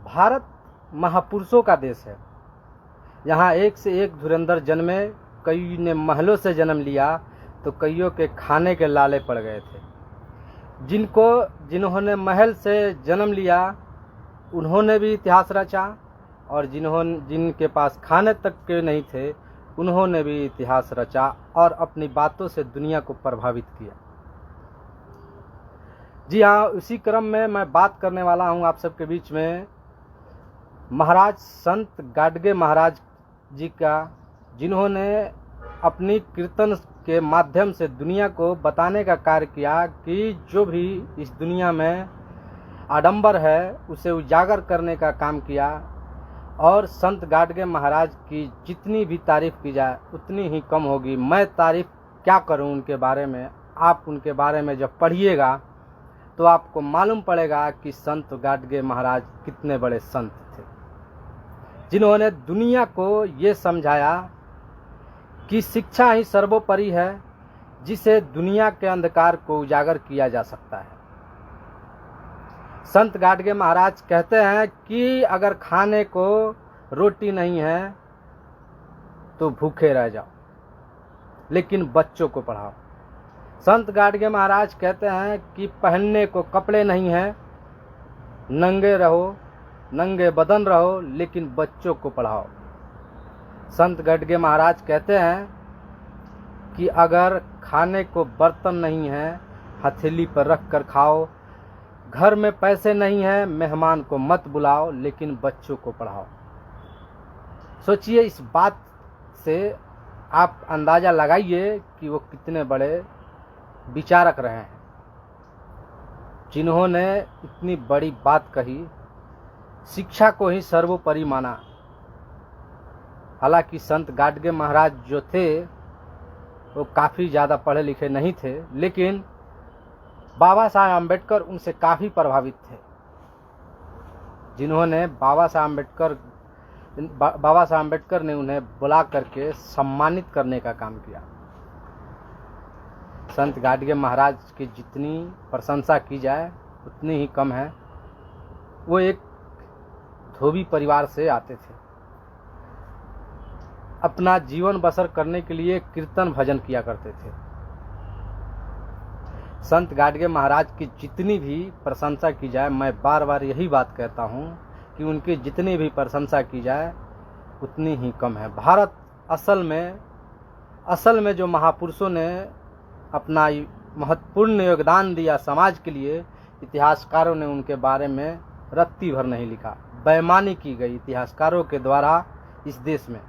भारत महापुरुषों का देश है। यहाँ एक से एक धुरंधर जन्मे, कई ने महलों से जन्म लिया तो कईयों के खाने के लाले पड़ गए थे। जिन्होंने महल से जन्म लिया उन्होंने भी इतिहास रचा, और जिनके पास खाने तक के नहीं थे उन्होंने भी इतिहास रचा और अपनी बातों से दुनिया को प्रभावित किया। जी हाँ, उसी क्रम में मैं बात करने वाला हूँ आप सबके बीच में महाराज संत गाडगे महाराज जी का, जिन्होंने अपनी कीर्तन के माध्यम से दुनिया को बताने का कार्य किया कि जो भी इस दुनिया में आडंबर है उसे उजागर करने का काम किया। और संत गाडगे महाराज की जितनी भी तारीफ की जाए उतनी ही कम होगी। मैं तारीफ क्या करूं उनके बारे में, आप उनके बारे में जब पढ़िएगा तो आपको मालूम पड़ेगा कि संत गाडगे महाराज कितने बड़े संत थे, जिन्होंने दुनिया को ये समझाया कि शिक्षा ही सर्वोपरि है, जिसे दुनिया के अंधकार को उजागर किया जा सकता है। संत गाडगे महाराज कहते हैं कि अगर खाने को रोटी नहीं है तो भूखे रह जाओ, लेकिन बच्चों को पढ़ाओ। संत गाडगे महाराज कहते हैं कि पहनने को कपड़े नहीं हैं, नंगे रहो, नंगे बदन रहो, लेकिन बच्चों को पढ़ाओ। संत गाडगे महाराज कहते हैं कि अगर खाने को बर्तन नहीं है हथेली पर रख कर खाओ, घर में पैसे नहीं है मेहमान को मत बुलाओ, लेकिन बच्चों को पढ़ाओ। सोचिए, इस बात से आप अंदाजा लगाइए कि वो कितने बड़े विचारक रहे हैं, जिन्होंने इतनी बड़ी बात कही, शिक्षा को ही सर्वोपरि माना। हालांकि संत गाडगे महाराज जो थे वो काफ़ी ज़्यादा पढ़े लिखे नहीं थे, लेकिन बाबा साहब अम्बेडकर उनसे काफ़ी प्रभावित थे, जिन्होंने बाबा साहब अम्बेडकर ने उन्हें बुला करके सम्मानित करने का काम किया। संत गाडगे महाराज की जितनी प्रशंसा की जाए उतनी ही कम है। वो एक धोबी परिवार से आते थे, अपना जीवन बसर करने के लिए कीर्तन भजन किया करते थे। संत गाडगे महाराज की जितनी भी प्रशंसा की जाए, मैं बार बार यही बात कहता हूँ कि उनकी जितनी भी प्रशंसा की जाए उतनी ही कम है। भारत असल में जो महापुरुषों ने अपना महत्वपूर्ण योगदान दिया समाज के लिए, इतिहासकारों ने उनके बारे में रत्ती भर नहीं लिखा। बेईमानी की गई इतिहासकारों के द्वारा इस देश में।